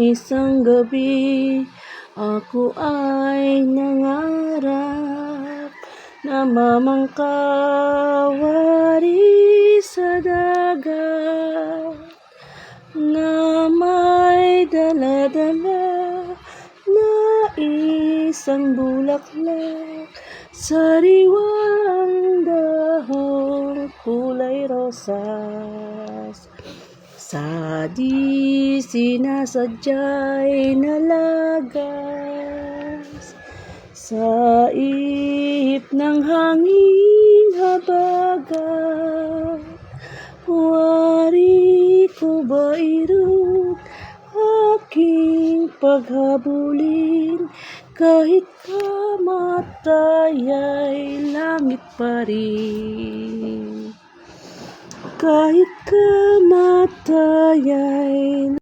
isang gabi, ako ay nangarap na mamangkawari sa dagat, na may dala-dala na isang bulaklak, sariwang dahong kulay rosas. Sa di sinasadya'y nalagas, sa ihip ng hangin habagat. Wari ko ba irot aking paghabulin, kahit kamatay ay langit pa rin. Kahit kamatay ay